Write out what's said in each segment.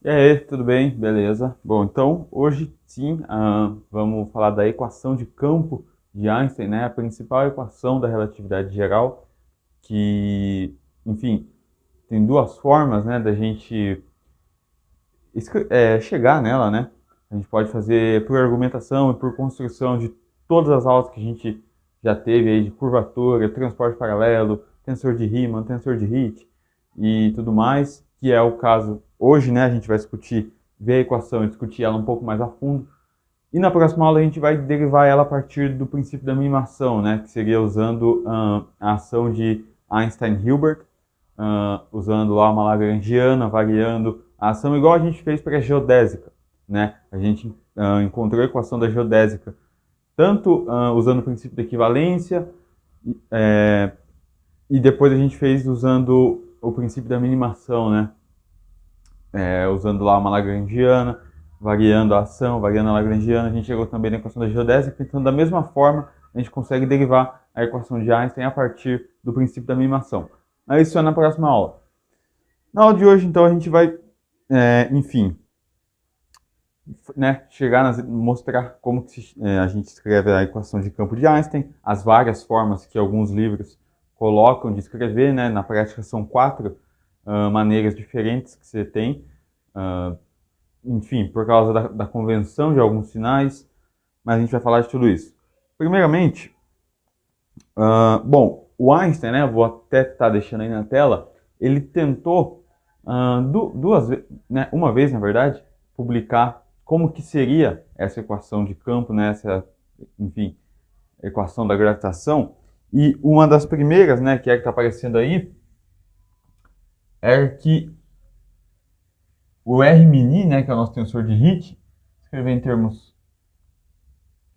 E aí, tudo bem? Beleza. Bom, então hoje sim, vamos falar da equação de campo de Einstein, né? A principal equação da relatividade geral, que, enfim, tem duas formas, né, da gente chegar nela, né? A gente pode fazer por argumentação e por construção de todas as aulas que a gente já teve aí de curvatura, transporte paralelo, tensor de Riemann, tensor de Hit e tudo mais, que é o caso hoje, né? A gente vai discutir, ver a equação e discutir ela um pouco mais a fundo. E na próxima aula a gente vai derivar ela a partir do princípio da minimação, né? Que seria usando a ação de Einstein-Hilbert, usando lá uma lagrangiana, variando a ação igual a gente fez para a geodésica, né? A gente encontrou a equação da geodésica tanto usando o princípio da equivalência, é, e depois a gente fez usando o princípio da minimação, né? Usando lá uma lagrangiana, variando a ação, variando a lagrangiana, a gente chegou também na equação da geodésica, então da mesma forma a gente consegue derivar a equação de Einstein a partir do princípio da minimação. Mas isso é na próxima aula. Na aula de hoje, então, a gente vai, enfim, né, mostrar como que a gente escreve a equação de campo de Einstein, as várias formas que alguns livros colocam de escrever, né, na prática são quatro maneiras diferentes que você tem, uh, enfim, por causa da convenção de alguns sinais, mas a gente vai falar de tudo isso. Primeiramente, bom, o Einstein, né, vou até estar deixando aí na tela, ele tentou duas vezes, né, uma vez, na verdade, publicar como que seria essa equação de campo, né, essa, enfim, equação da gravitação, e uma das primeiras, né, que é que está aparecendo aí, é que o R mini, né, que é o nosso tensor de Hit, escrever em termos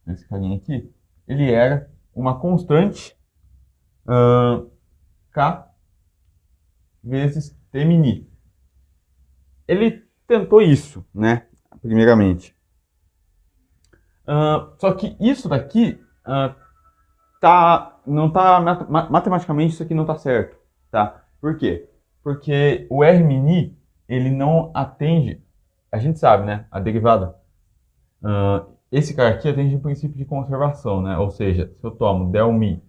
desse carinha aqui, ele era uma constante K vezes T mini. Ele tentou isso, né, primeiramente. Só que isso daqui não tá matematicamente isso aqui não tá certo, tá? Por quê? Porque o R mini ele não atende, a gente sabe, né? A derivada. Esse cara aqui atende o princípio de conservação, né? Ou seja, se eu tomo del mi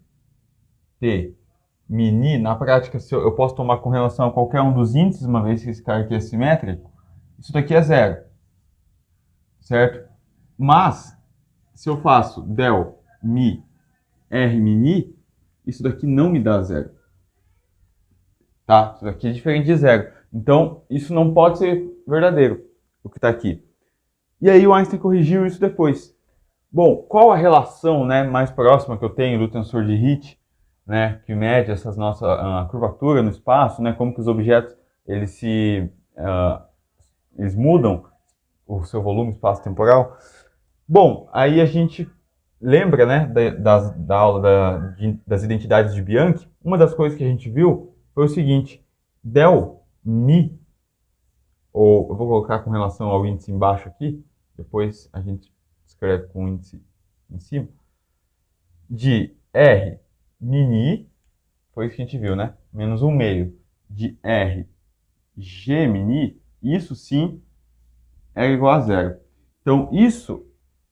t mini, na prática eu posso tomar com relação a qualquer um dos índices, uma vez que esse cara aqui é simétrico, isso daqui é zero, certo? Mas se eu faço del mi r mini, isso daqui não me dá zero. Tá? Isso daqui é diferente de zero. Então, isso não pode ser verdadeiro, o que está aqui. E aí o Einstein corrigiu isso depois. Bom, qual a relação, né, mais próxima que eu tenho do tensor de Hit, né, que mede essas nossa curvatura no espaço, né, como que os objetos uh, eles mudam o seu volume espaço-temporal? Bom, aí a gente lembra, né, da aula das identidades de Bianchi. Uma das coisas que a gente viu foi o seguinte: del mi, ou eu vou colocar com relação ao índice embaixo aqui, depois a gente escreve com o índice em cima, de R mini, foi isso que a gente viu, né? Menos 1 meio de R G mini, isso sim é igual a zero. Então, isso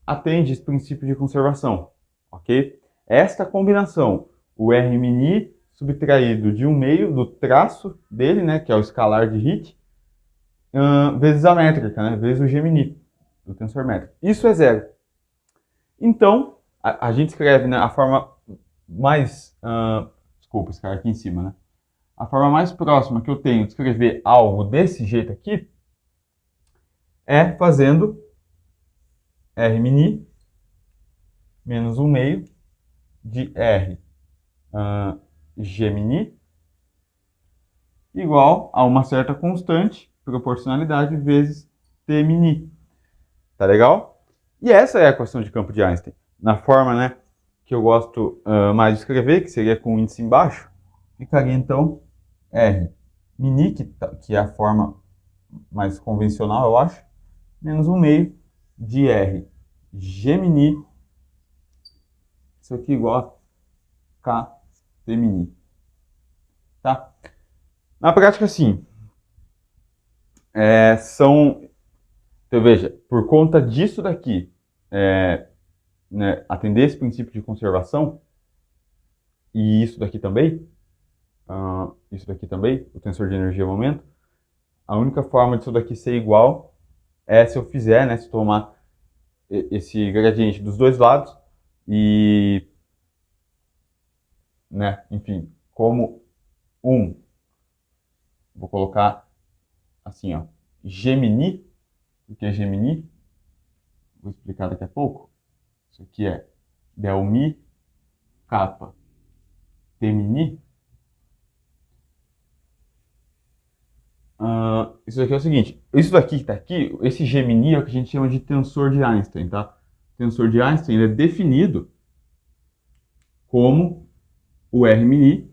atende esse princípio de conservação, ok? Esta combinação, o R mini subtraído de 1 meio do traço dele, né, que é o escalar de Hit, vezes a métrica, né, vezes o G mini, do tensor métrico. Isso é zero. Então, a gente escreve, né, a forma mais... desculpa, esse cara aqui em cima, né? A forma mais próxima que eu tenho de escrever algo desse jeito aqui é fazendo R mini menos 1 meio de R G mini igual a uma certa constante, proporcionalidade, vezes T mini. Tá legal? E essa é a equação de campo de Einstein. Na forma, né, que eu gosto mais de escrever, que seria com o índice embaixo, ficaria então R mini, que é a forma mais convencional, eu acho, menos 1 meio de R G mini, isso aqui igual a K T mini. Tá? Na prática, sim. são... Então, veja, por conta disso daqui, né, atender esse princípio de conservação, e isso daqui também, o tensor de energia momento, a única forma disso daqui ser igual é se eu fizer, né, se tomar esse gradiente dos dois lados e, né, enfim, como vou colocar assim, ó, Gemini, o que é Gemini? Vou explicar daqui a pouco. Isso aqui é del Mi kappa Temini. Isso daqui é o seguinte, isso daqui que está aqui, esse Gemini é o que a gente chama de tensor de Einstein, tá? O tensor de Einstein ele é definido como o R mini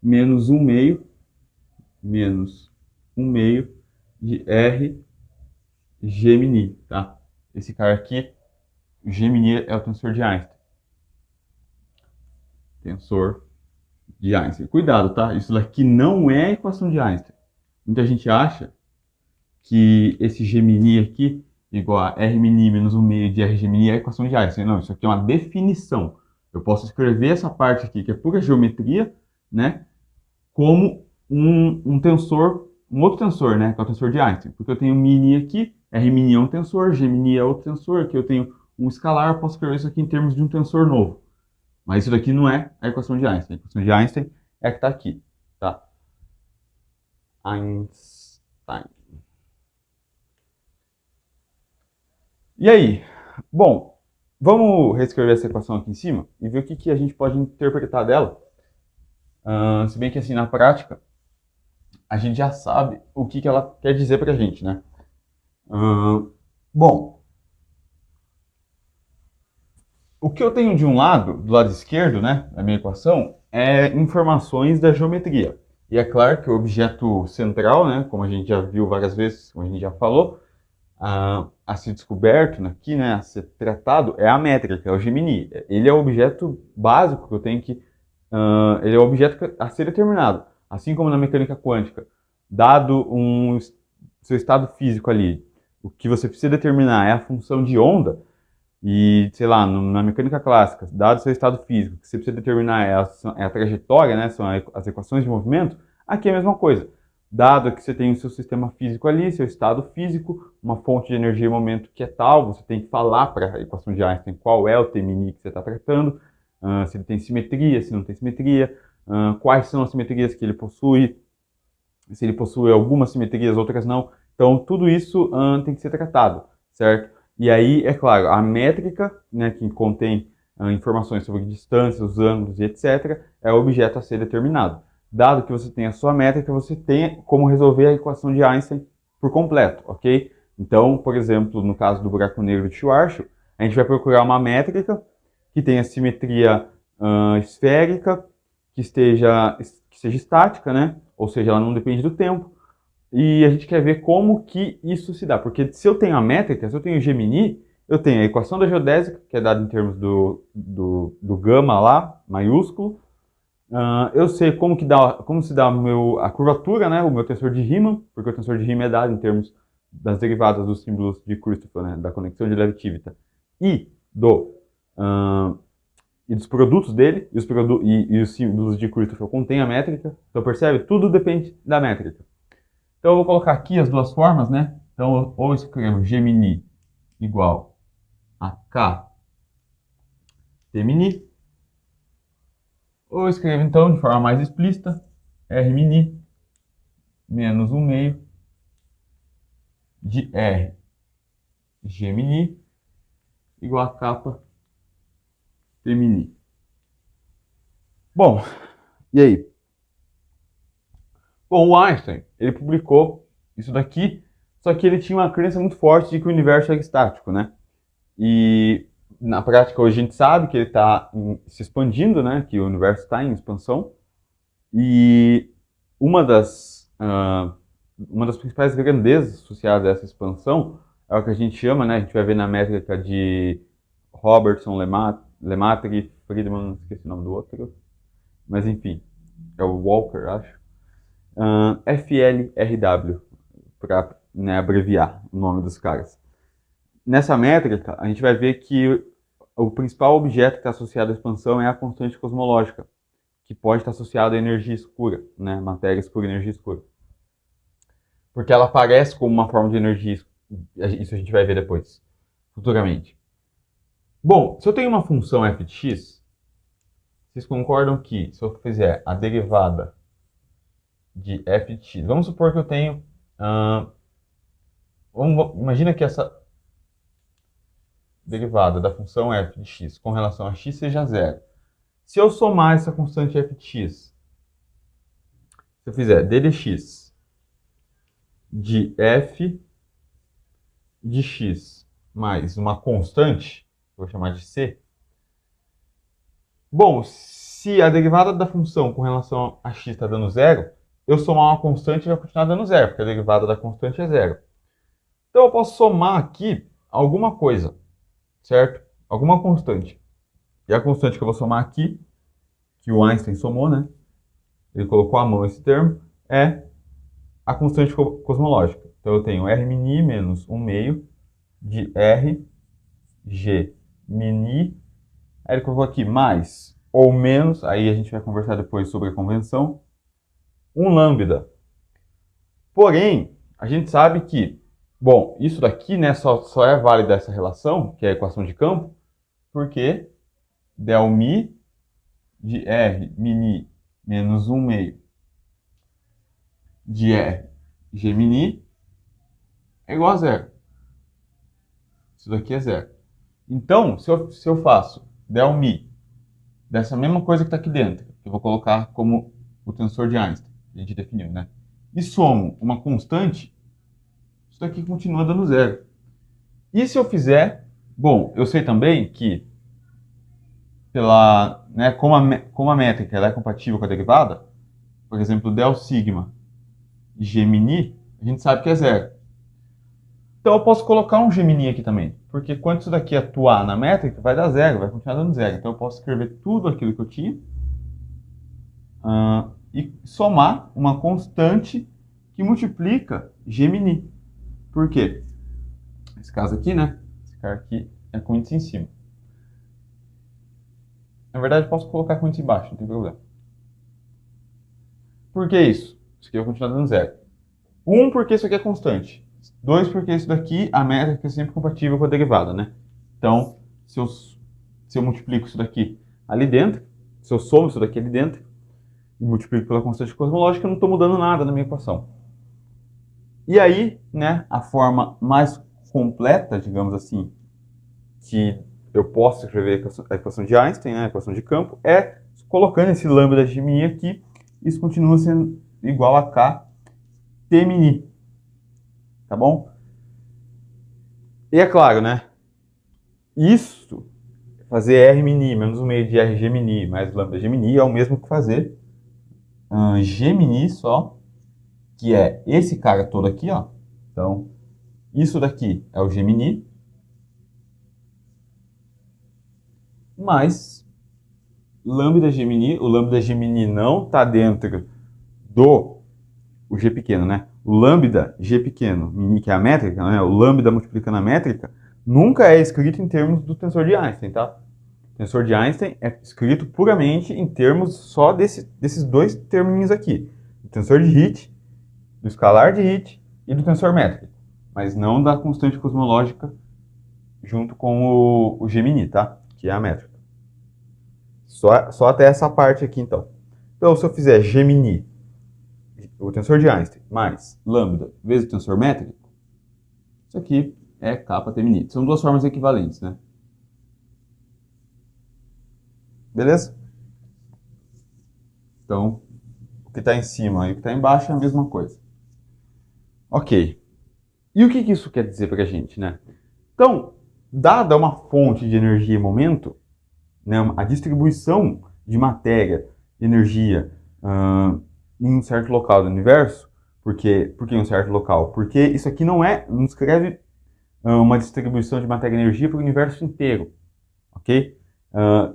menos 1/2 de R Gemini, tá? Esse cara aqui, o Gemini é o tensor de Einstein. Tensor de Einstein. Cuidado, tá? Isso daqui não é a equação de Einstein. Muita gente acha que esse Gemini aqui, igual a R mini menos 1/2 de R Gemini, é a equação de Einstein. Não, isso aqui é uma definição. Eu posso escrever essa parte aqui, que é pura geometria, né, como um tensor, um outro tensor, né, que é o tensor de Einstein. Porque eu tenho mini aqui, R mini é um tensor, Gemini é outro tensor, aqui eu tenho um escalar, eu posso escrever isso aqui em termos de um tensor novo. Mas isso daqui não é a equação de Einstein. A equação de Einstein é a que está aqui, tá? Einstein. E aí? Bom, vamos reescrever essa equação aqui em cima e ver o que a gente pode interpretar dela. Se bem que assim, na prática, a gente já sabe o que ela quer dizer pra gente, né? Bom, o que eu tenho de um lado, do lado esquerdo, né, da minha equação, é informações da geometria. E é claro que o objeto central, né, como a gente já viu várias vezes, como a gente já falou, a ser descoberto aqui, né, a ser tratado, é a métrica, é o Gemini. Ele é o objeto básico que eu tenho que... ele é o objeto a ser determinado. Assim como na mecânica quântica, dado seu estado físico ali, o que você precisa determinar é a função de onda, e, sei lá, na mecânica clássica, dado seu estado físico, o que você precisa determinar é a trajetória, né, são as equações de movimento, aqui é a mesma coisa. Dado que você tem o seu sistema físico ali, seu estado físico, uma fonte de energia e momento que é tal, você tem que falar para a equação de Einstein qual é o Temini que você está tratando, se ele tem simetria, se não tem simetria, quais são as simetrias que ele possui, se ele possui algumas simetrias, outras não. Então, tudo isso tem que ser tratado, certo? E aí, é claro, a métrica, né, que contém informações sobre distâncias, os ângulos e etc., é o objeto a ser determinado. Dado que você tem a sua métrica, você tem como resolver a equação de Einstein por completo, ok? Então, por exemplo, no caso do buraco negro de Schwarzschild, a gente vai procurar uma métrica que tenha simetria esférica, que seja estática, né? Ou seja, ela não depende do tempo. E a gente quer ver como que isso se dá. Porque se eu tenho a métrica, se eu tenho o Gemini, eu tenho a equação da geodésica, que é dada em termos do gama lá, maiúsculo. Eu sei como se dá a curvatura, né? O meu tensor de Riemann, porque o tensor de Riemann é dado em termos das derivadas dos símbolos de Christoffel, né? Da conexão de Levi-Civita. E dos produtos dele, e os símbolos de Christoffel contêm a métrica. Então percebe? Tudo depende da métrica. Então eu vou colocar aqui as duas formas, né? Então ou eu escrevo Gemini igual a K Temini, ou eu escrevo então de forma mais explícita R mini menos 1/2 de R Gemini igual a kappa Temini. Bom, e aí? Bom, o Einstein, ele publicou isso daqui, só que ele tinha uma crença muito forte de que o universo é estático, né? E na prática hoje a gente sabe que ele está se expandindo, né? Que o universo está em expansão. E uma das principais grandezas associadas a essa expansão é o que a gente chama, né? A gente vai ver na métrica de Robertson, Lemaitre, Friedman, esqueci o nome do outro, mas enfim, é o Walker, acho. FLRW, para, né, abreviar o nome dos caras. Nessa métrica, a gente vai ver que o principal objeto que está associado à expansão é a constante cosmológica, que pode estar associada à energia escura, né? Matéria escura e energia escura. Porque ela aparece como uma forma de energia escura. Isso a gente vai ver depois, futuramente. Bom, se eu tenho uma função f de x, vocês concordam que se eu fizer a derivada de f de x, vamos supor que eu tenho... imagina que essa derivada da função f de x com relação a x seja zero. Se eu somar essa constante f de x, se eu fizer d de x de f de x mais uma constante, vou chamar de c. Bom, se a derivada da função com relação a x está dando zero, eu somar uma constante vai continuar dando zero, porque a derivada da constante é zero. Então eu posso somar aqui alguma coisa, certo? Alguma constante. E a constante que eu vou somar aqui, que o Einstein somou, né? Ele colocou à mão esse termo, é a constante cosmológica. Então eu tenho R mini menos 1 meio de R G mini. Aí ele colocou aqui mais ou menos, aí a gente vai conversar depois sobre a convenção, 1 lambda. Porém, a gente sabe que, bom, isso daqui, né, só é válida essa relação, que é a equação de campo, porque del mi de R mini menos 1 meio de R G mini é igual a zero. Isso daqui é zero. Então, se eu faço del mi dessa mesma coisa que está aqui dentro, que eu vou colocar como o tensor de Einstein, que a gente definiu, né? E somo uma constante, isso daqui continua dando zero. E se eu fizer... Bom, eu sei também que, né, como a métrica ela é compatível com a derivada, por exemplo, del sigma G mini, a gente sabe que é zero. Então eu posso colocar um G mini aqui também, porque quando isso daqui atuar na métrica, vai dar zero, vai continuar dando zero. Então eu posso escrever tudo aquilo que eu tinha e somar uma constante que multiplica G mini. Por quê? Nesse caso aqui, né? Esse cara aqui é com índice em cima. Na verdade, eu posso colocar com índice embaixo, não tem problema. Por que isso? Isso aqui vai continuar dando zero. 1, porque isso aqui é constante. 2, porque isso daqui, a métrica é sempre compatível com a derivada, né? Então, se eu multiplico isso daqui ali dentro, se eu somo isso daqui ali dentro, e multiplico pela constante cosmológica, eu não estou mudando nada na minha equação. E aí, né, a forma mais completa, digamos assim, que eu posso escrever a equação de Einstein, né, a equação de campo, é colocando esse lambda de mini aqui, isso continua sendo igual a K T mini. Tá bom? E é claro, né? Isso, fazer R mini menos 1 meio de RG mini mais lambda G mini é o mesmo que fazer G mini só, que é esse cara todo aqui, ó. Então, isso daqui é o G mini, mais lambda G mini. O lambda G mini não está dentro do o G pequeno, né? O lambda G pequeno, mini, que é a métrica, né? O lambda multiplicando a métrica, nunca é escrito em termos do tensor de Einstein, tá? O tensor de Einstein é escrito puramente em termos só desses dois terminhos aqui. Do tensor de Hit, do escalar de Hit e do tensor métrico. Mas não da constante cosmológica junto com o G mini, tá? Que é a métrica. Só até essa parte aqui, então. Então, se eu fizer G mini, o tensor de Einstein, mais lambda vezes o tensor métrico, isso aqui é kappa T mini. São duas formas equivalentes, né? Beleza? Então, o que está em cima e o que está embaixo é a mesma coisa. Ok. E o que isso quer dizer para a gente, né? Então, dada uma fonte de energia e momento, né, a distribuição de matéria, energia, em um certo local do universo, por que em um certo local? Porque isso aqui não descreve uma distribuição de matéria e energia para o universo inteiro, ok?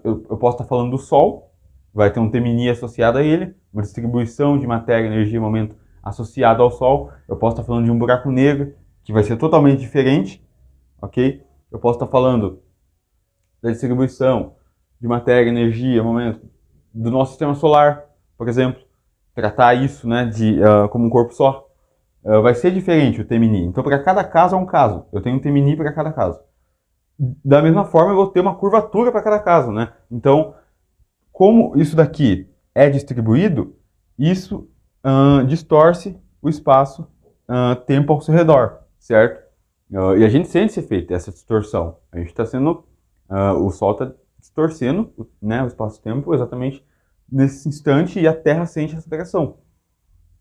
Eu posso estar falando do Sol, vai ter um T mini associado a ele, uma distribuição de matéria, energia e momento associado ao Sol. Eu posso estar falando de um buraco negro, que vai ser totalmente diferente, ok? Eu posso estar falando da distribuição de matéria, energia, momento, do nosso sistema solar, por exemplo. Tratar isso, né, como um corpo só. Vai ser diferente o TMNI. Então, para cada caso é um caso. Eu tenho um TMNI para cada caso. Da mesma forma, eu vou ter uma curvatura para cada caso, né? Então, como isso daqui é distribuído, isso distorce o espaço-tempo ao seu redor, certo? E a gente sente esse efeito, essa distorção. A gente está sendo... o Sol está distorcendo, né, o espaço-tempo exatamente nesse instante e a Terra sente essa alteração.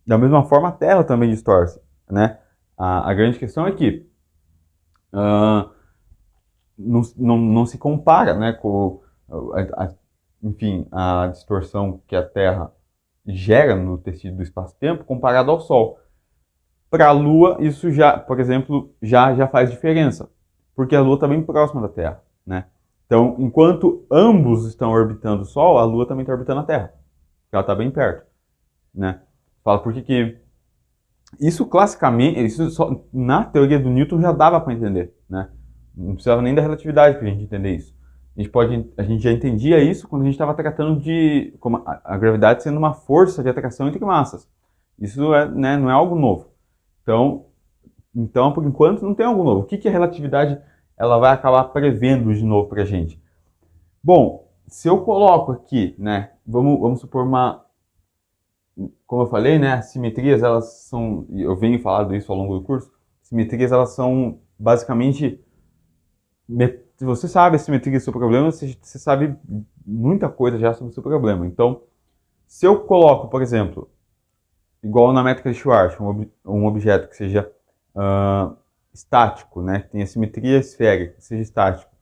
Da mesma forma, a Terra também distorce, né? A grande questão é que não se compara, né, com enfim, a distorção que a Terra gera no tecido do espaço-tempo comparado ao Sol. Para a Lua, isso já, por exemplo, já faz diferença, porque a Lua está bem próxima da Terra, né? Então, enquanto ambos estão orbitando o Sol, a Lua também está orbitando a Terra, porque ela está bem perto, né? Fala por que isso classicamente, isso só, na teoria do Newton já dava para entender, né? Não precisava nem da relatividade para a gente entender isso. A gente já entendia isso quando a gente estava tratando de como a gravidade sendo uma força de atração entre massas. Isso né, não é algo novo. Então, por enquanto, não tem algo novo. O que a relatividade ela vai acabar prevendo de novo para a gente? Bom, se eu coloco aqui, né, vamos supor como eu falei, né, as simetrias, elas são, eu venho falando isso ao longo do curso, simetrias, elas são basicamente, se você sabe a simetria do seu problema, você sabe muita coisa já sobre o seu problema. Então, se eu coloco, por exemplo, igual na métrica de Schwarz, um objeto que seja estático, né, que tenha simetria esférica, que seja estático,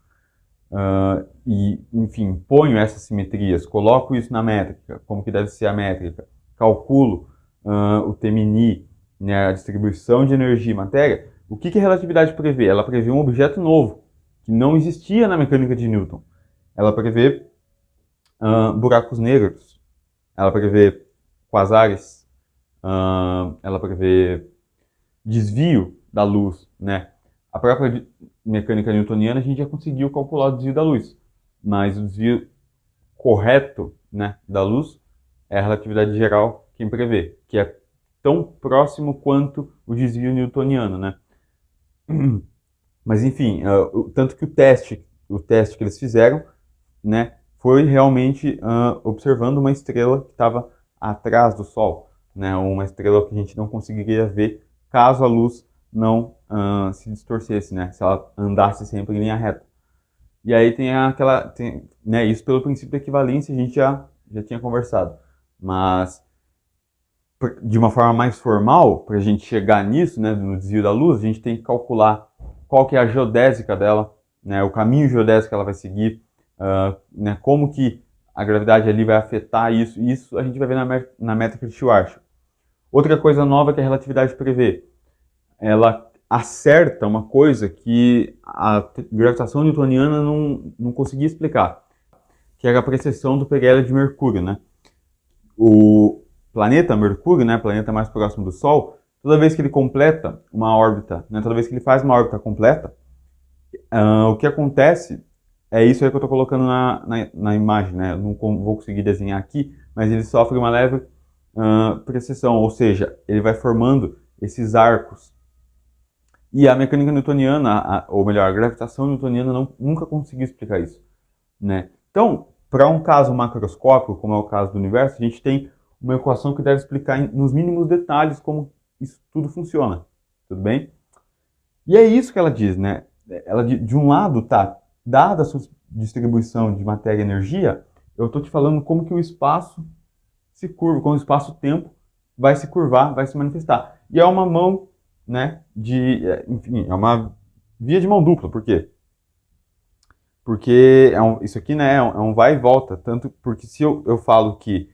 e, enfim, ponho essas simetrias, coloco isso na métrica, como que deve ser a métrica, calculo o TMNI, né, a distribuição de energia e matéria, o que a relatividade prevê? Ela prevê um objeto novo, que não existia na mecânica de Newton. Ela prevê buracos negros, ela prevê quasares, ela prevê desvio da luz, né? A própria mecânica newtoniana a gente já conseguiu calcular o desvio da luz, mas o desvio correto, né, da luz é a relatividade geral quem prevê, que é tão próximo quanto o desvio newtoniano, né? Mas enfim, tanto que o teste que eles fizeram, né, foi realmente observando uma estrela que estava atrás do Sol, né, uma estrela que a gente não conseguiria ver caso a luz não se distorcesse, né, se ela andasse sempre em linha reta. E aí tem né, isso pelo princípio da equivalência a gente já tinha conversado. Mas, de uma forma mais formal, para a gente chegar nisso, né, no desvio da luz, a gente tem que calcular qual que é a geodésica dela, né, o caminho geodésico que ela vai seguir, né, como que a gravidade ali vai afetar isso. Isso a gente vai ver na métrica de Schwarzschild. Outra coisa nova que a relatividade prevê, ela acerta uma coisa que a gravitação newtoniana não conseguia explicar, que era a precessão do perélio de Mercúrio, né? O planeta Mercúrio, né, planeta mais próximo do Sol, toda vez que ele completa uma órbita, né, toda vez que ele faz uma órbita completa, o que acontece é isso aí que eu estou colocando na imagem, né? Eu não vou conseguir desenhar aqui, mas ele sofre uma leve precessão, ou seja, ele vai formando esses arcos. E a mecânica newtoniana, ou melhor, a gravitação newtoniana nunca conseguiu explicar isso, né? Então, para um caso macroscópico, como é o caso do universo, a gente tem uma equação que deve explicar nos mínimos detalhes como isso tudo funciona, tudo bem? E é isso que ela diz, né? Ela, de um lado, tá, dada a sua distribuição de matéria e energia, eu estou te falando como que o espaço se curva, como o espaço-tempo vai se curvar, vai se manifestar. E é uma mão, né, enfim, é uma via de mão dupla. Por quê? Porque isso aqui, né, é um vai e volta, tanto porque se eu falo que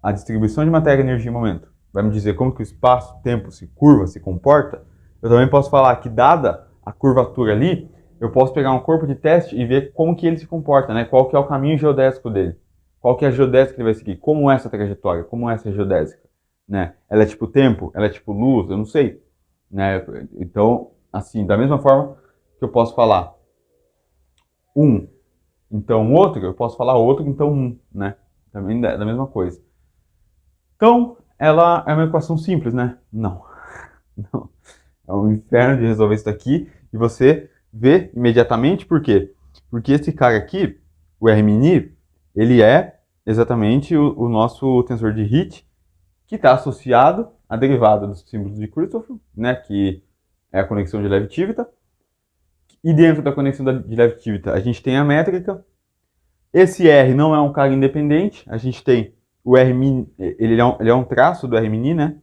a distribuição de matéria, energia e momento vai me dizer como que o espaço-tempo se curva, se comporta, eu também posso falar que, dada a curvatura ali, eu posso pegar um corpo de teste e ver como que ele se comporta, né, qual que é o caminho geodésico dele. Qual que é a geodésica que ele vai seguir? Como é essa trajetória? Como é essa geodésica? Né? Ela é tipo tempo? Ela é tipo luz? Eu não sei. Né? Então, assim, da mesma forma que eu posso falar um, então outro, eu posso falar outro, então um, né? Também da mesma coisa. Então, ela é uma equação simples, né? Não. Não. É um inferno de resolver isso daqui e você vê imediatamente por quê? Porque esse cara aqui, o R-mini, ele é exatamente o nosso tensor de Hit que está associado à derivada dos símbolos de Christoffel, né, que é a conexão de Levi-Civita. E dentro da conexão de Levi-Civita a gente tem a métrica. Esse R não é um cara independente, a gente tem o R-mini, ele é um traço do R-mini, né?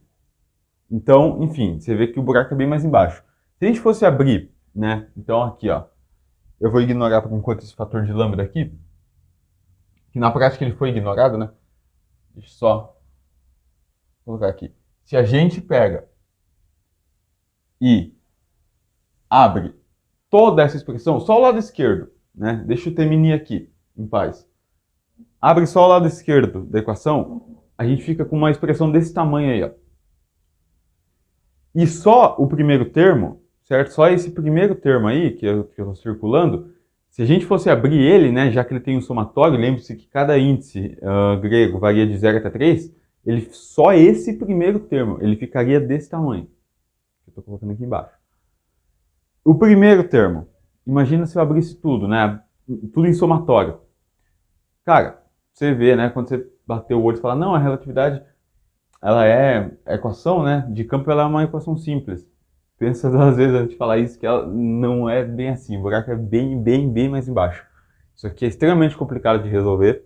Então, enfim, você vê que o buraco é bem mais embaixo. Se a gente fosse abrir, né? Então aqui, ó, eu vou ignorar por enquanto esse fator de lambda aqui, que na prática ele foi ignorado, né? Deixa eu só colocar aqui. Se a gente pega e abre toda essa expressão, só o lado esquerdo, né? Deixa eu terminar aqui, em paz. Abre só o lado esquerdo da equação, a gente fica com uma expressão desse tamanho aí, ó. E só o primeiro termo, certo? Só esse primeiro termo aí, que eu estou circulando, se a gente fosse abrir ele, né, já que ele tem um somatório, lembre-se que cada índice grego varia de 0 até 3, só esse primeiro termo, ele ficaria desse tamanho. Eu estou colocando aqui embaixo. O primeiro termo, imagina se eu abrisse tudo, né, tudo em somatório. Cara, você vê, né, quando você bateu o olho e fala, não, a relatividade, ela é a equação, né, de campo, ela é uma equação simples. Pensa às vezes antes de falar isso, que ela não é bem assim, o buraco é bem mais embaixo. Isso aqui é extremamente complicado de resolver.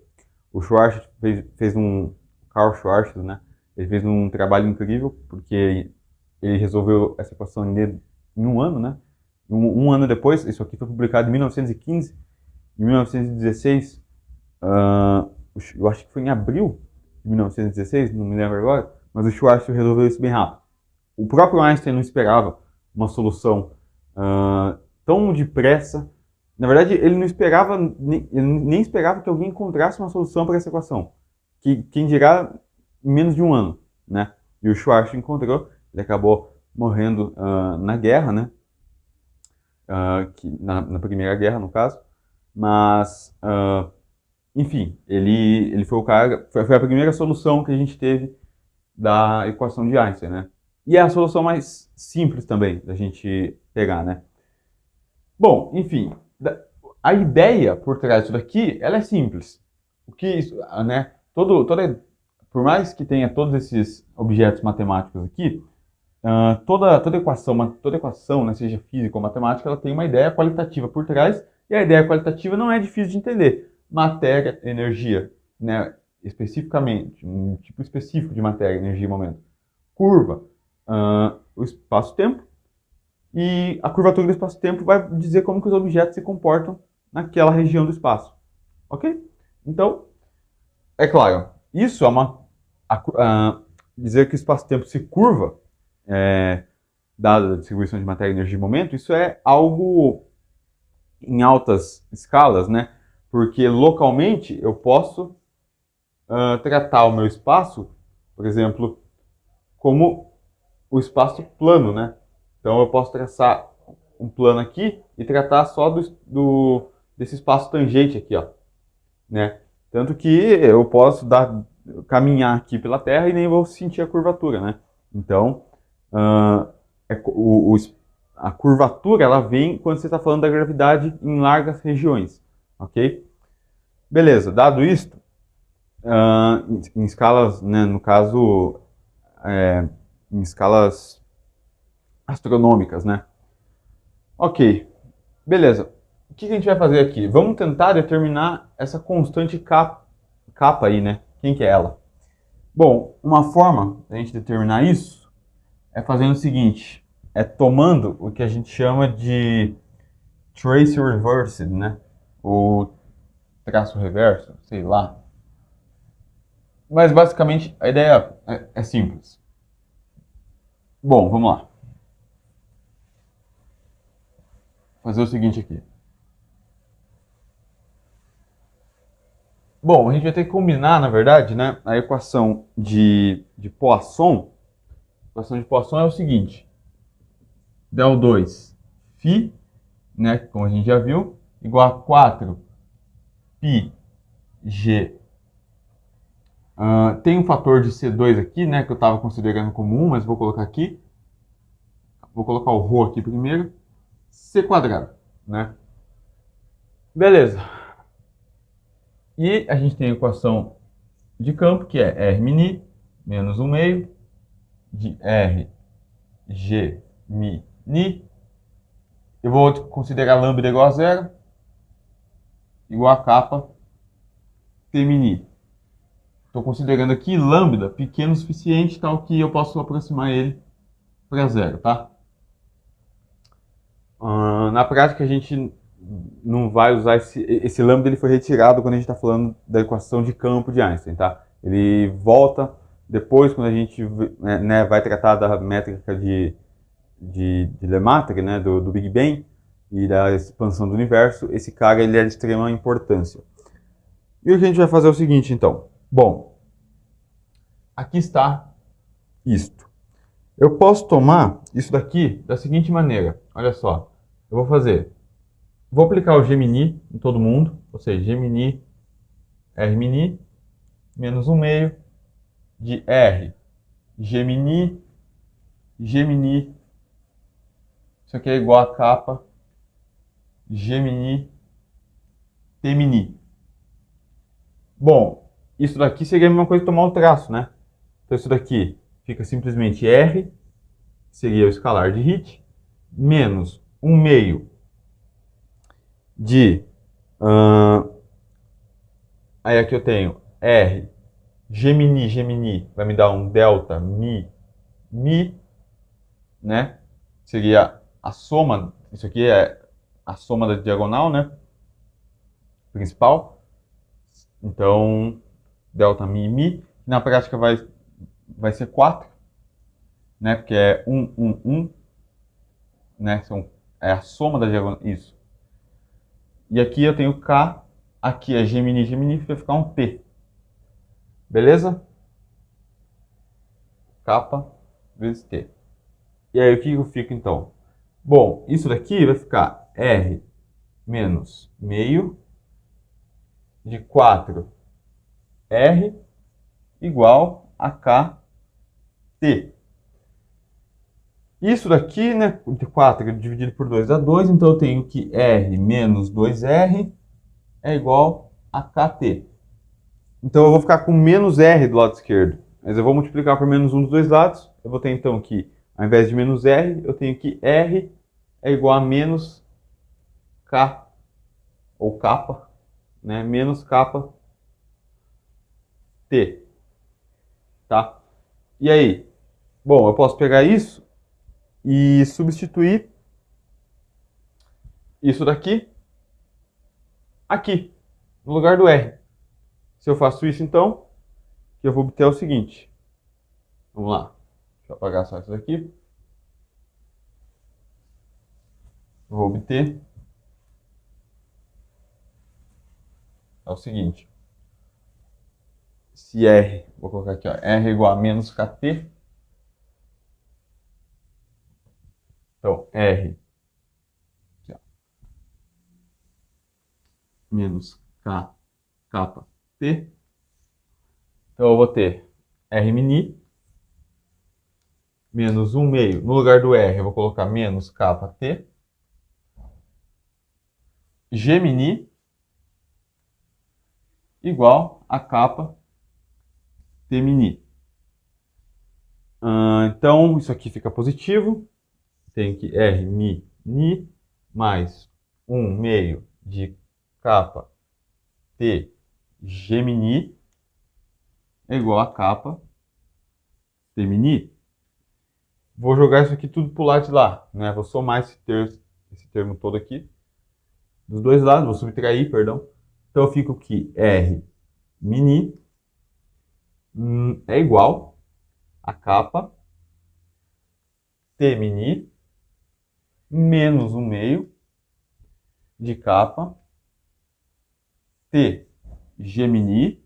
O Schwarzschild fez um, Karl Schwarzschild, né, ele fez um trabalho incrível, porque ele resolveu essa equação em um ano, né, um ano depois, isso aqui foi publicado em 1915, em 1916, eu acho que foi em abril de 1916, não me lembro agora, mas o Schwarzschild resolveu isso bem rápido. O próprio Einstein não esperava uma solução tão depressa. Na verdade, ele não esperava, ele nem esperava que alguém encontrasse uma solução para essa equação. Quem dirá em menos de um ano, né? E o Schwarzschild encontrou, ele acabou morrendo na guerra, né? Na Primeira Guerra, no caso. Mas, enfim, ele foi o cara, foi a primeira solução que a gente teve da equação de Einstein, né? E é a solução mais simples também da gente pegar, né? Bom, enfim, a ideia por trás disso daqui, ela é simples. O que isso, né? Por mais que tenha todos esses objetos matemáticos aqui, toda equação, né, seja física ou matemática, ela tem uma ideia qualitativa por trás, e a ideia qualitativa não é difícil de entender. Matéria, energia, né? Especificamente, um tipo específico de matéria, energia e momento. Curva, o espaço-tempo, e a curvatura do espaço-tempo vai dizer como que os objetos se comportam naquela região do espaço. Ok? Então, é claro, isso é dizer que o espaço-tempo se curva, dada a distribuição de matéria, energia e momento, isso é algo em altas escalas, né? Porque localmente eu posso tratar o meu espaço, por exemplo, como o espaço plano, né? Então eu posso traçar um plano aqui e tratar só desse espaço tangente aqui, ó, né? Tanto que eu posso caminhar aqui pela Terra e nem vou sentir a curvatura, né? Então, a curvatura ela vem quando você está falando da gravidade em largas regiões, ok? Beleza, dado isto, em escalas, né, no caso, em escalas astronômicas, né? Ok, beleza. O que a gente vai fazer aqui? Vamos tentar determinar essa constante capa aí, né? Quem que é ela? Bom, uma forma da gente determinar isso é fazendo o seguinte, é tomando o que a gente chama de trace reversed, né? Ou traço reverso, sei lá. Mas basicamente a ideia é simples. Bom, vamos lá. Fazer o seguinte aqui. Bom, a gente vai ter que combinar, na verdade, né, a equação de Poisson. A equação de Poisson é o seguinte: del2 φ, né, como a gente já viu, igual a 4 π g. Tem um fator de C2 aqui, né, que eu estava considerando como 1, mas vou colocar aqui. Vou colocar o ρ aqui primeiro. C quadrado, né? Beleza. E a gente tem a equação de campo, que é R min menos 1 meio de R G mi ni. Eu vou considerar lambda igual a zero, igual a kappa T min. Estou considerando aqui lambda pequeno o suficiente, tal que eu posso aproximar ele para zero, tá? Na prática, a gente não vai usar esse lambda, ele foi retirado quando a gente está falando da equação de campo de Einstein, tá? Ele volta depois, quando a gente né, vai tratar da métrica de Lemaitre, né, do Big Bang e da expansão do universo. Esse cara ele é de extrema importância. E o que a gente vai fazer é o seguinte, então. Bom, aqui está isto. Eu posso tomar isso daqui da seguinte maneira. Olha só. Eu vou aplicar o Gemini em todo mundo, ou seja, Gemini R min menos 1 meio de R Gemini Gemini. Isso aqui é igual a kappa Gemini T min. Bom, isso daqui seria a mesma coisa que tomar um traço, né? Então isso daqui fica simplesmente R, que seria o escalar de Hit, menos 1 meio de... aí aqui eu tenho R Gemini, Gemini, vai me dar um delta mi, né? Seria a soma, isso aqui é a soma da diagonal, né? Principal. Então, delta mi. Na prática vai ser 4, né? Porque é 1, 1, 1, né? É a soma da diagonal, isso. E aqui eu tenho K, aqui é Gemini, Gemini, vai ficar um T. Beleza? Kappa vezes T. E aí, o que eu fico, então? Bom, isso daqui vai ficar R menos meio de 4R igual a KT. Isso daqui, né, de 4 dividido por 2 dá 2, então eu tenho que R menos 2R é igual a KT. Então eu vou ficar com menos R do lado esquerdo, mas eu vou multiplicar por menos 1 dos dois lados. Eu vou ter então que, ao invés de menos R, eu tenho que R é igual a menos K, ou kappa, né, menos kappa T. Tá? E aí? Bom, eu posso pegar isso e substituir isso daqui aqui, no lugar do R. Se eu faço isso, então, eu vou obter o seguinte. Vamos lá. Deixa eu apagar só isso daqui. Vou obter é o seguinte. Se R, vou colocar aqui, ó, R igual a menos KT. Então, R aqui, ó, menos K, kappa T. Então, eu vou ter R min menos 1 meio. No lugar do R, eu vou colocar menos kappa T. G min igual a kappa T min. Então, isso aqui fica positivo. Tem que R mi ni mais 1 meio de kappa T Gemini é igual a kappa T min. Vou jogar isso aqui tudo para o lado de lá, né? Vou somar esse termo todo aqui dos dois lados, vou subtrair, perdão. Então eu fico que R min é igual a kappa T min menos 1 meio de kappa T Gemini.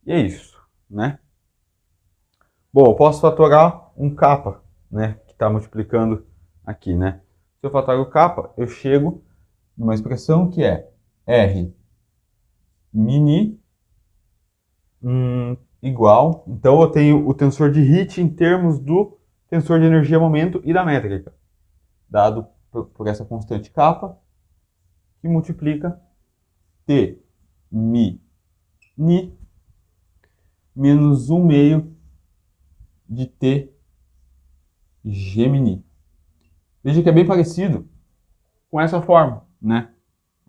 E é isso, né? Bom, eu posso fatorar um kappa, né? Que está multiplicando aqui, né? Se eu fatoro o kappa, eu chego numa expressão que é R mini igual. Então eu tenho o tensor de Hit em termos do tensor de energia momento e da métrica, dado por essa constante kappa, que multiplica T mi ni menos 1 meio de T Gemini. Veja que é bem parecido com essa forma, né?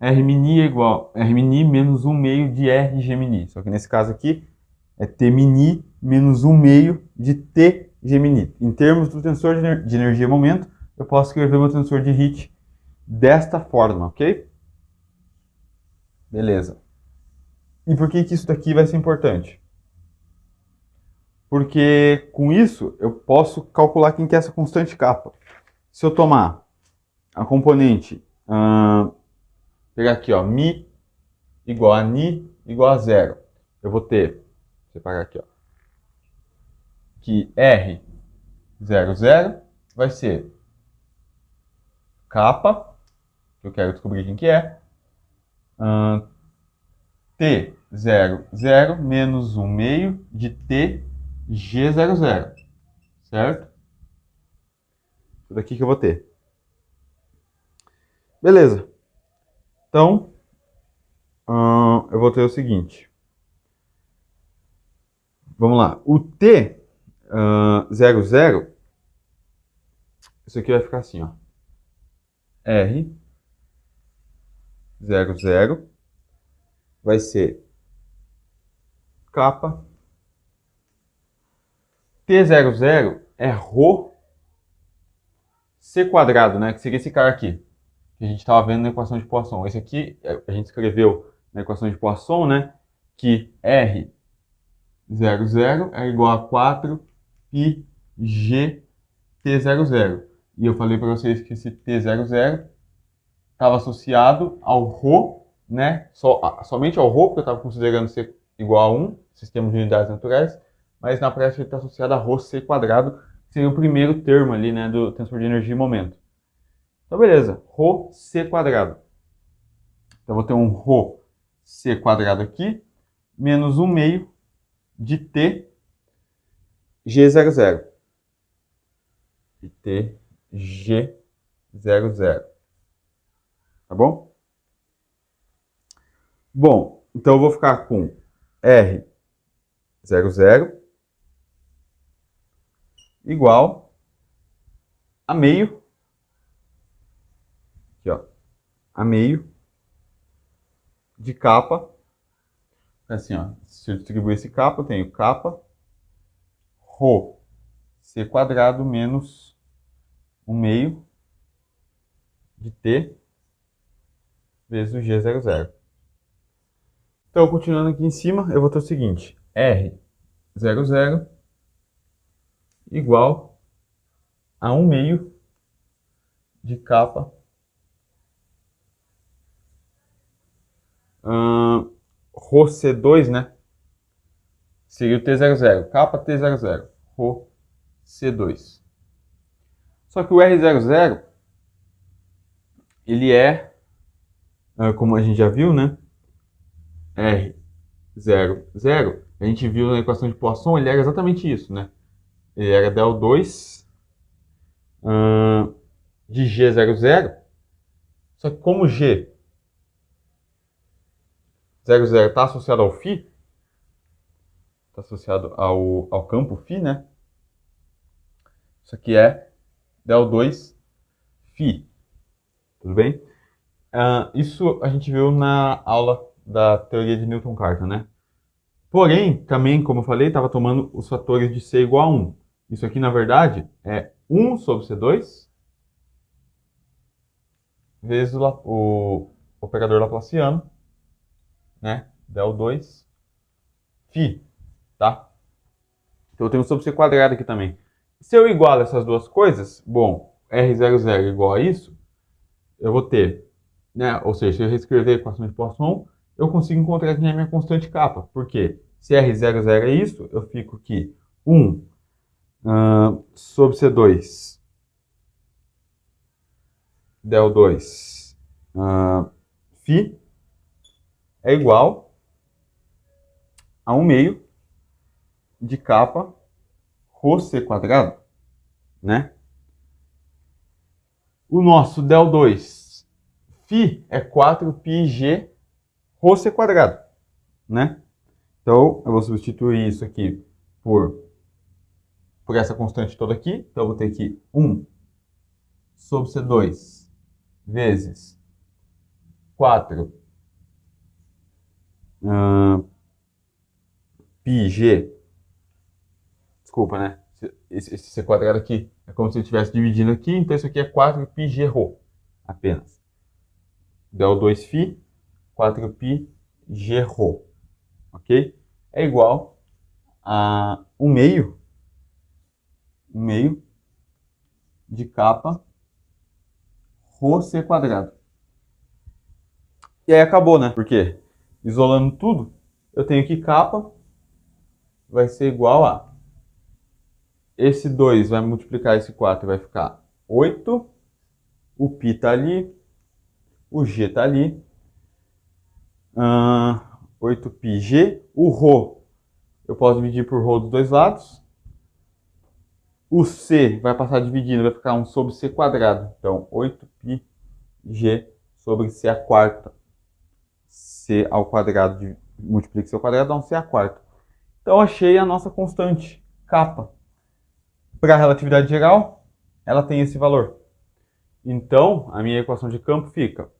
R mini é igual R mini menos 1 meio de R Gemini. Só que nesse caso aqui é T mini menos 1 meio de T Gemini. Em termos do tensor de energia momento, eu posso escrever meu tensor de Hit desta forma, ok? Beleza. E por que isso daqui vai ser importante? Porque com isso eu posso calcular quem que é essa constante kappa. Se eu tomar a componente, pegar aqui, ó, mi igual a ni igual a zero, eu vou ter, vou separar aqui, ó, que R 00 vai ser kappa, que eu quero descobrir quem que é, T 00 menos 1 meio de T G00, certo? Isso daqui que eu vou ter. Beleza. Então, eu vou ter o seguinte. Vamos lá. O T 00, isso aqui vai ficar assim, ó. R 00 vai ser kappa. T00 é ρ C quadrado, né? Que seria esse cara aqui, que a gente estava vendo na equação de Poisson. Esse aqui a gente escreveu na equação de Poisson, né? Que R 00 é igual a 4 pi g T00. E eu falei para vocês que esse T00 estava associado ao ρ, né? Somente ao ρ, porque eu estava considerando ser igual a 1, sistema de unidades naturais, mas na prática ele está associado a ρ C quadrado, que seria o primeiro termo ali, né, do tensor de energia e momento. Então, beleza, ρ C quadrado. Então, eu vou ter um ρ C quadrado aqui, menos 1 meio de T G00. De T G00. Tá bom? Bom, então eu vou ficar com R00 igual a meio, aqui ó, a meio de kappa. Assim, ó, se eu distribuir esse kappa, eu tenho kappa ρ C quadrado menos 1 meio de T vezes o G00. Então, continuando aqui em cima, eu vou ter o seguinte, R00 igual a 1 meio de kappa ρ C2, né? Seria o T00, kappa T00, ρ C2. Só que o R00, ele é, como a gente já viu, né? R00, a gente viu na equação de Poisson, ele era exatamente isso, né? Ele era del2 de G00, só que como G00 está associado ao φ, está associado ao campo φ, né? Isso aqui é del2 φ, tudo bem? Isso a gente viu na aula da teoria de Newton-Cartan, né? Porém, também, como eu falei, estava tomando os fatores de C igual a 1. Isso aqui, na verdade, é 1 sobre C2 vezes o operador laplaciano, né? Del2 φ, tá? Então eu tenho sobre C quadrado aqui também. Se eu igualo essas duas coisas, bom, R00 igual a isso, eu vou ter, né? Ou seja, se eu reescrever a equação de Poisson, eu consigo encontrar aqui a minha constante kappa. Por quê? Se R00 é isso, eu fico aqui 1 sobre C2 del 2 φ é igual a 1 meio de kappa rho C quadrado, né? O nosso del 2 φ é 4πg rho C quadrado, né? Então, eu vou substituir isso aqui por essa constante toda aqui. Então, eu vou ter aqui 1 sobre C2 vezes 4 πg. Desculpa, né? Esse C quadrado aqui é como se eu estivesse dividindo aqui. Então, isso aqui é 4πg rho apenas. Del 2 φ, 4πg rho. Ok? É igual a 1 meio de kappa rho C quadrado. E aí acabou, né? Porque isolando tudo, eu tenho que kappa vai ser igual a esse 2 vai multiplicar esse 4 vai ficar 8. O π tá ali, o g tá ali. 8πg. O ρ eu posso dividir por ρ dos dois lados. O c vai passar dividindo, vai ficar 1 sobre c quadrado. Então, 8πg sobre c a quarta. C ao quadrado, multiplica c ao quadrado, dá um c a quarta. Então, achei a nossa constante, kappa. Para a relatividade geral, ela tem esse valor. Então, a minha equação de campo fica...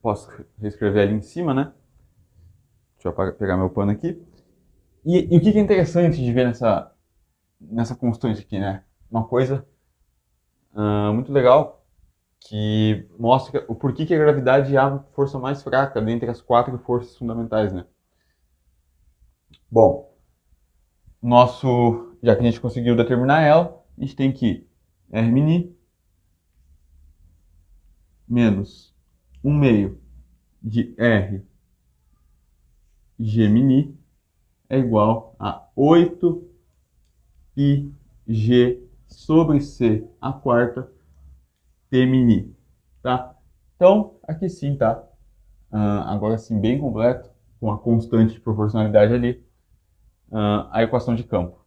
posso reescrever ali em cima, né? Deixa eu pegar meu pano aqui. E o que é interessante de ver nessa constante aqui, né? Uma coisa muito legal que mostra o porquê que a gravidade é a força mais fraca dentre as 4 forças fundamentais, né? Bom, já que a gente conseguiu determinar ela, a gente tem que R min menos 1 meio de R G min é igual a 8πg sobre C a quarta T min, tá? Então, aqui sim, tá? Agora sim, bem completo, com a constante de proporcionalidade ali, a equação de campo.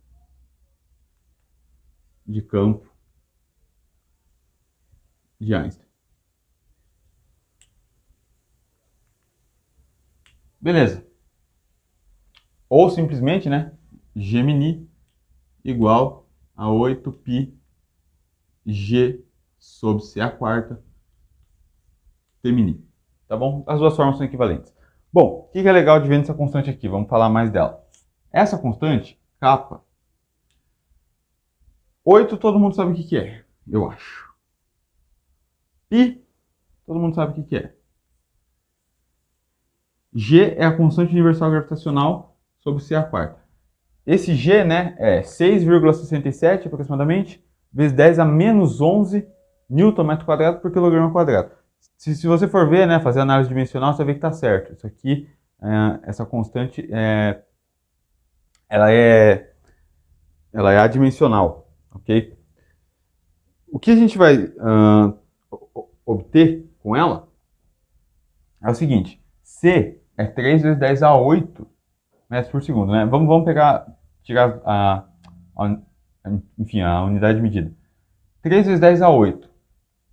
De Einstein. Beleza. Ou simplesmente, né, G min igual a 8πg sobre C a quarta T min. Tá bom? As duas formas são equivalentes. Bom, o que é legal de ver nessa constante aqui? Vamos falar mais dela. Essa constante, kappa, 8 todo mundo sabe o que é, eu acho. Pi, todo mundo sabe o que é. G é a constante universal gravitacional sobre C a quarta. Esse G, né, é 6,67 aproximadamente, vezes 10 a menos 11 Newton metro quadrado por quilograma quadrado. Se você for ver, né, fazer análise dimensional, você vai ver que está certo. Isso aqui, essa constante, ela é adimensional, ok? O que a gente vai obter com ela é o seguinte: C é 3 vezes 10 a 8 metros por segundo, né? Vamos tirar enfim, a unidade de medida. 3 vezes 10 a 8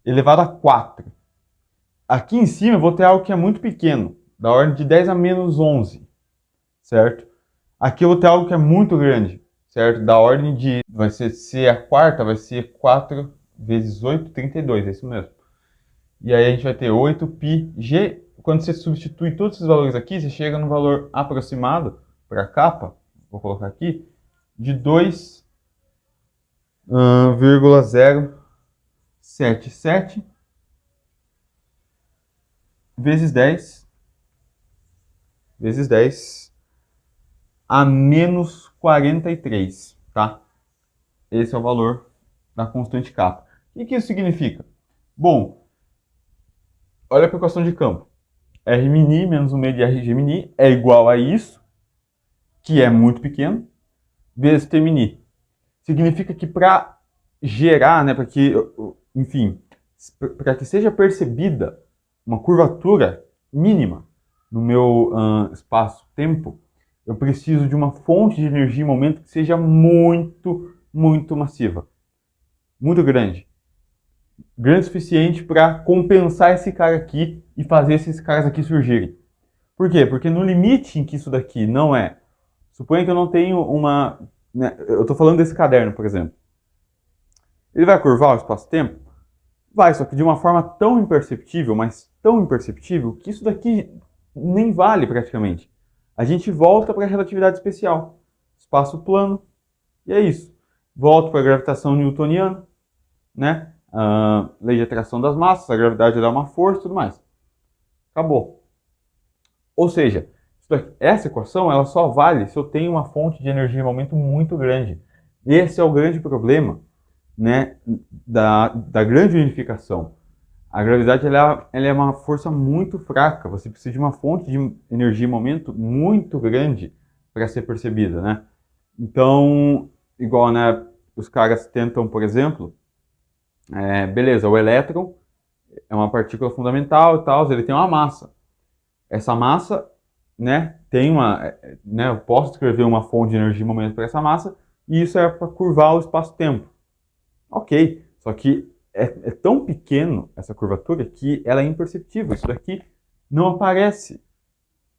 elevado a 4. Aqui em cima eu vou ter algo que é muito pequeno, da ordem de 10 a menos 11, certo? Aqui eu vou ter algo que é muito grande, certo? Da ordem de... vai ser C a quarta, vai ser 4 vezes 8, 32, é isso mesmo. E aí a gente vai ter 8πg. Quando você substitui todos esses valores aqui, você chega no valor aproximado para kappa, vou colocar aqui, de 2,077 vezes 10 a menos 43, tá? Esse é o valor da constante kappa. O que isso significa? Bom, olha para a equação de campo. R min menos 1 meio de R Gemini é igual a isso, que é muito pequeno, vezes T min. Significa que para gerar, né, para que, enfim, para que seja percebida uma curvatura mínima no meu espaço-tempo, eu preciso de uma fonte de energia e momento que seja muito, muito massiva. Muito grande. Grande o suficiente para compensar esse cara aqui e fazer esses caras aqui surgirem. Por quê? Porque no limite em que isso daqui não é... Suponha que eu não tenho uma... Né, eu estou falando desse caderno, por exemplo. Ele vai curvar o espaço-tempo? Vai, só que de uma forma tão imperceptível, mas tão imperceptível, que isso daqui nem vale praticamente. A gente volta para a relatividade especial. Espaço plano, e é isso. Volto para a gravitação newtoniana, né? Lei de atração das massas, a gravidade dá uma força e tudo mais. Acabou. Ou seja, essa equação ela só vale se eu tenho uma fonte de energia e momento muito grande. Esse é o grande problema, né, da grande unificação. A gravidade ela é uma força muito fraca. Você precisa de uma fonte de energia e momento muito grande para ser percebida, né? Então, igual, né, os caras tentam, por exemplo, beleza, o elétron é uma partícula fundamental e tal, ele tem uma massa. Essa massa, né, tem uma, né, eu posso escrever uma fonte de energia e momento para essa massa, e isso é para curvar o espaço-tempo. Ok, só que é tão pequeno essa curvatura que ela é imperceptível. Isso daqui não aparece,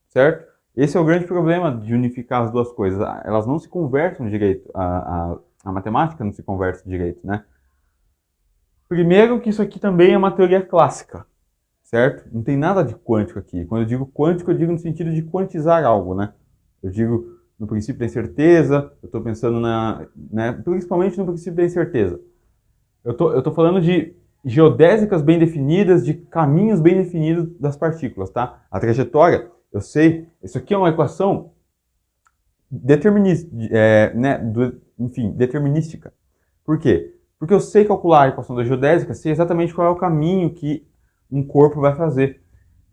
certo? Esse é o grande problema de unificar as duas coisas. Elas não se conversam direito, a matemática não se conversa direito, né? Primeiro que isso aqui também é uma teoria clássica, certo? Não tem nada de quântico aqui. Quando eu digo quântico, eu digo no sentido de quantizar algo, né? Eu digo no princípio da incerteza, eu estou pensando né, principalmente no princípio da incerteza. Eu tô falando de geodésicas bem definidas, de caminhos bem definidos das partículas, tá? A trajetória, eu sei, isso aqui é uma equação determinística. Por quê? Porque eu sei calcular a equação da geodésica, sei exatamente qual é o caminho que um corpo vai fazer.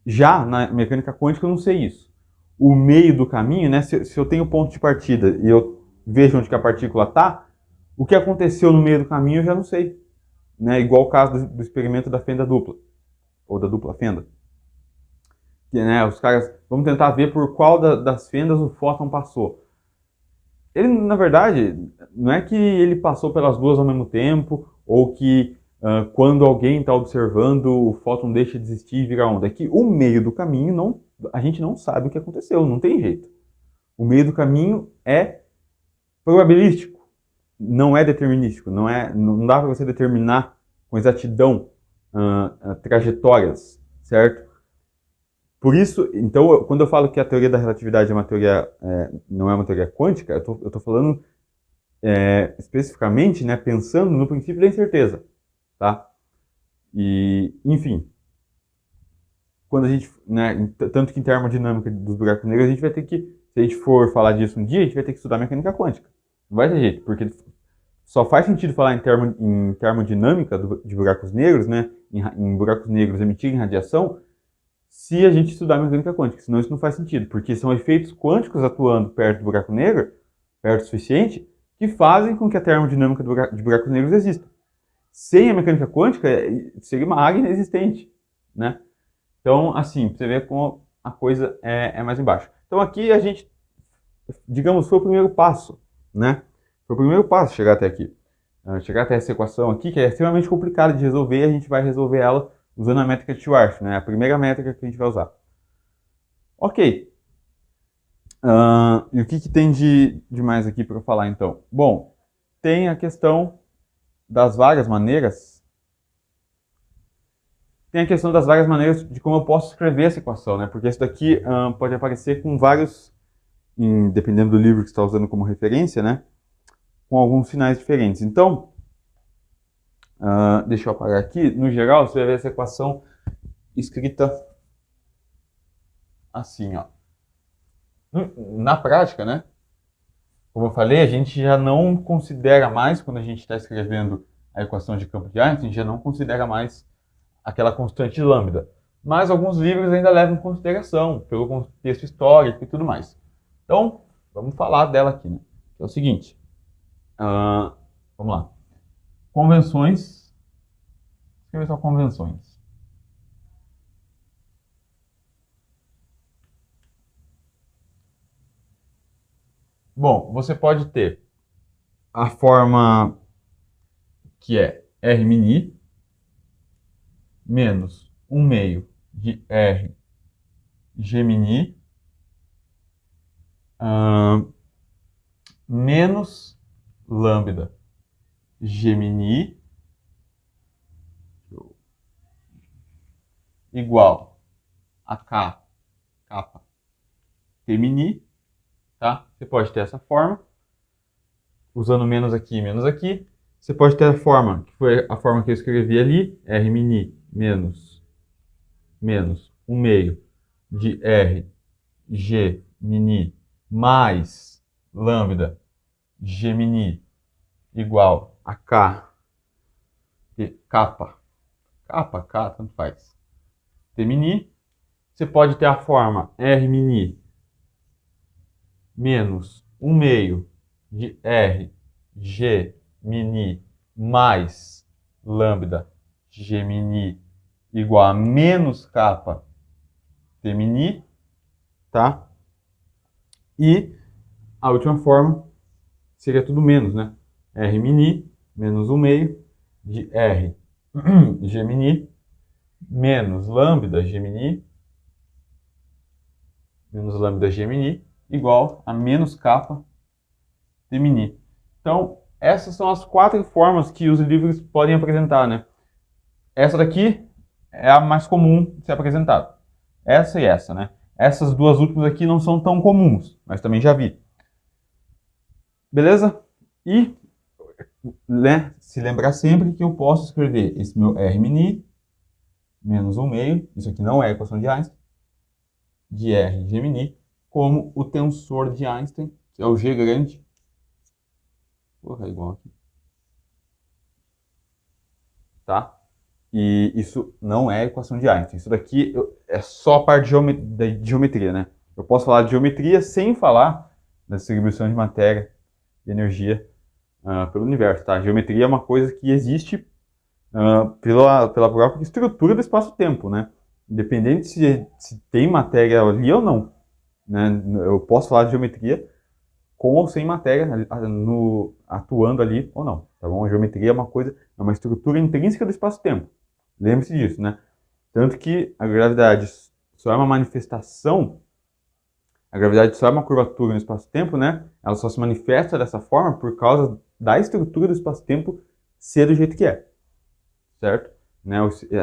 Já na mecânica quântica eu não sei isso. O meio do caminho, né? Se eu tenho ponto de partida e eu vejo onde que a partícula está, o que aconteceu no meio do caminho eu já não sei. Né? Igual o caso do experimento da fenda dupla, ou da dupla fenda. Que, né, os caras vão tentar ver por qual das fendas o fóton passou. Ele, na verdade, não é que ele passou pelas duas ao mesmo tempo, ou que quando alguém está observando o fóton deixa de existir e vira onda. É que o meio do caminho, a gente não sabe o que aconteceu, não tem jeito. O meio do caminho é probabilístico, não é determinístico, não dá para você determinar com exatidão trajetórias, certo? Por isso, então, quando eu falo que a teoria da relatividade é uma teoria, não é uma teoria quântica, eu tô falando especificamente, né, pensando no princípio da incerteza, tá? E, enfim, quando a gente, né, tanto que em termodinâmica dos buracos negros, a gente vai ter que, se a gente for falar disso um dia, a gente vai ter que estudar mecânica quântica. Não vai ter jeito, porque só faz sentido falar em termodinâmica de buracos negros, né, em buracos negros emitirem radiação, se a gente estudar mecânica quântica, senão isso não faz sentido, porque são efeitos quânticos atuando perto do buraco negro, perto o suficiente, que fazem com que a termodinâmica de buracos negros exista. Sem a mecânica quântica, seria uma área inexistente, né? Então, assim, pra você ver como a coisa é mais embaixo. Então aqui a gente, digamos, foi o primeiro passo, né? Foi o primeiro passo chegar até aqui. Chegar até essa equação aqui, que é extremamente complicada de resolver, e a gente vai resolver ela usando a métrica de Schwarzschild, né? A primeira métrica que a gente vai usar. Ok. E o que tem de mais aqui para eu falar, então? Bom, tem a questão das várias maneiras. Tem a questão das várias maneiras de como eu posso escrever essa equação, né? Porque isso daqui pode aparecer com vários, dependendo do livro que você está usando como referência, né? Com alguns sinais diferentes. Então, deixa eu apagar aqui. No geral, você vai ver essa equação escrita assim, ó. Na prática, né? Como eu falei, a gente já não considera mais, quando a gente está escrevendo a equação de campo de Einstein, a gente já não considera mais aquela constante lambda. mas alguns livros ainda levam em consideração, pelo contexto histórico e tudo mais. Então, vamos falar dela aqui, né? É o seguinte, vamos lá. Convenções, escreve só convenções. Bom, você pode ter a forma que é R mini menos 1 meio de R Gemini menos lambda Gemini igual a K capa Gemini, tá? Você pode ter essa forma, usando menos aqui e menos aqui. Você pode ter a forma, que foi a forma que eu escrevi ali, R mini menos 1 meio de R G mini mais lambda Gemini igual a K, capa, K, tanto faz, T mini. Você pode ter a forma R mini menos 1 meio de R G mini mais lambda Gemini igual a menos capa T mini, tá? E a última forma seria tudo menos, né? R mini menos 1 meio de R Gemini menos lambda Gemini igual a menos capa T mini. Então, essas são as 4 formas que os livros podem apresentar, né? Essa daqui é a mais comum de ser apresentada. Essa e essa, né? Essas duas últimas aqui não são tão comuns, mas também já vi. Beleza? E, né, se lembrar sempre que eu posso escrever esse meu R mini menos 1 meio, isso aqui não é a equação de Einstein, de R Gemini, como o tensor de Einstein, que é o G grande. Porra, é igual aqui. Tá? E isso não é a equação de Einstein. Isso daqui é só a parte da geometria, né? Eu posso falar de geometria sem falar da distribuição de matéria e energia pelo universo, tá? A geometria é uma coisa que existe pela própria estrutura do espaço-tempo, né? Independente se tem matéria ali ou não, né? Eu posso falar de geometria com ou sem matéria atuando ali ou não, tá bom? A geometria é uma coisa, é uma estrutura intrínseca do espaço-tempo. Lembre-se disso, né? Tanto que a gravidade só é uma manifestação, a gravidade só é uma curvatura no espaço-tempo, né? Ela só se manifesta dessa forma por causa da estrutura do espaço-tempo ser do jeito que é, certo? Né?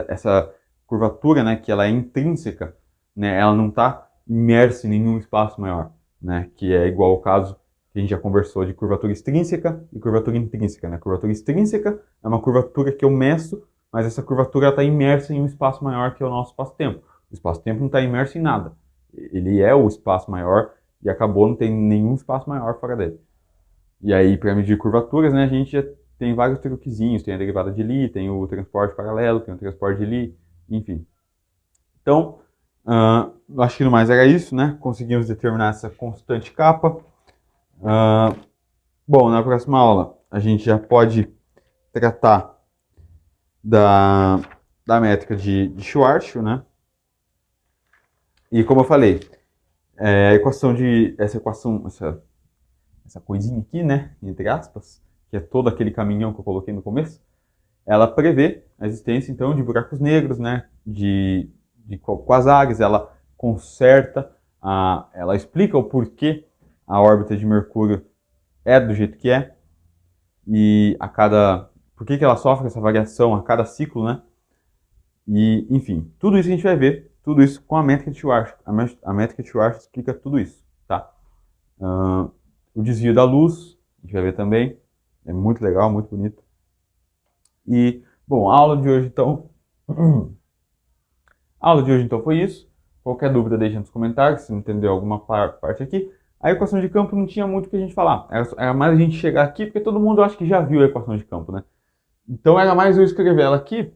Essa curvatura, né, que ela é intrínseca, né, ela não está imersa em nenhum espaço maior, né, que é igual ao caso que a gente já conversou de curvatura extrínseca e curvatura intrínseca, né? A curvatura extrínseca é uma curvatura que eu meço, mas essa curvatura está imersa em um espaço maior que é o nosso espaço-tempo. O espaço-tempo não está imerso em nada. Ele é o espaço maior e acabou, não tem nenhum espaço maior fora dele. E aí, para medir curvaturas, né, a gente já tem vários truquezinhos. Tem a derivada de Lie, tem o transporte paralelo, tem o transporte de Lie, enfim. Então, acho que no mais era isso, né? Conseguimos determinar essa constante capa. Bom, na próxima aula a gente já pode tratar da métrica de Schwarzschild, né? E como eu falei, essa coisinha aqui, né, entre aspas, que é todo aquele caminhão que eu coloquei no começo, ela prevê a existência, então, de buracos negros, né, de quasares, ela conserta, ela explica o porquê a órbita de Mercúrio é do jeito que é, e por que ela sofre essa variação a cada ciclo, né, e, enfim, tudo isso a gente vai ver, tudo isso com a métrica de Schwarzschild. A métrica de Schwarzschild explica tudo isso, tá? O desvio da luz, a gente vai ver também, é muito legal, muito bonito. E, bom, a aula de hoje, então, foi isso. Qualquer dúvida, deixa nos comentários, se não entendeu alguma parte aqui. A equação de campo não tinha muito o que a gente falar, era mais a gente chegar aqui, porque todo mundo acha que já viu a equação de campo, né? Então era mais eu escrever ela aqui,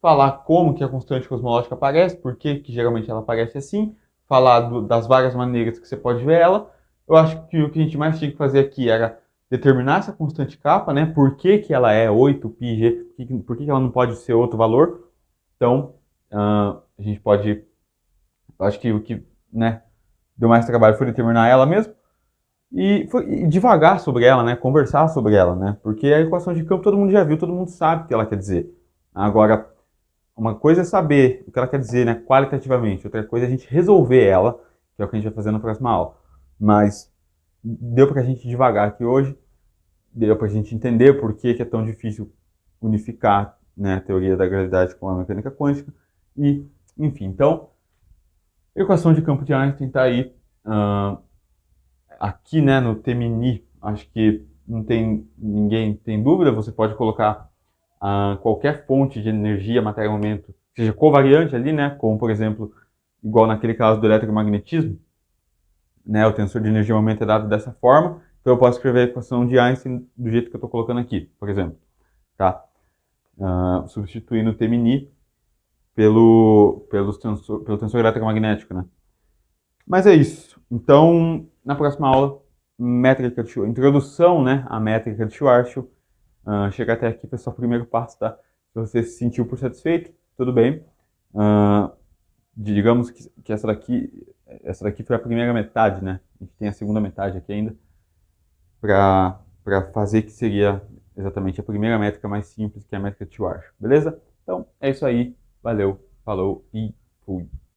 falar como que a constante cosmológica aparece, por que geralmente ela aparece assim, falar das várias maneiras que você pode ver ela. Eu acho que o que a gente mais tinha que fazer aqui era determinar essa constante kappa, né? Por que ela é 8πg, por que ela não pode ser outro valor. Então, a gente pode, eu acho que o que, né, deu mais trabalho foi determinar ela mesmo e devagar sobre ela, né? Conversar sobre ela, né? Porque a equação de campo todo mundo já viu, todo mundo sabe o que ela quer dizer. Agora, uma coisa é saber o que ela quer dizer, né, qualitativamente, outra coisa é a gente resolver ela, que é o que a gente vai fazer na próxima aula. Mas deu para a gente devagar aqui hoje, deu para a gente entender por que é tão difícil unificar, né, a teoria da gravidade com a mecânica quântica. E, enfim, então, a equação de campo de Einstein está aí. Aqui, né, no Temini, acho que não tem ninguém tem dúvida, você pode colocar qualquer fonte de energia, matéria-momento, seja covariante ali, né, como, por exemplo, igual naquele caso do eletromagnetismo, né, o tensor de energia-momento é dado dessa forma, então eu posso escrever a equação de Einstein do jeito que eu estou colocando aqui, por exemplo, tá? Substituindo o Temini pelo tensor eletromagnético, né? Mas é isso. Então, na próxima aula, métrica de introdução, né, à métrica de Schwarzschild. Chegar até aqui foi só o primeiro passo, tá? Se você se sentiu por satisfeito, tudo bem. Digamos que essa daqui foi a primeira metade, né? A gente tem a segunda metade aqui ainda para fazer que seria exatamente a primeira métrica mais simples, que é a métrica de Schwarzschild, beleza? Então, é isso aí. Valeu, falou e fui.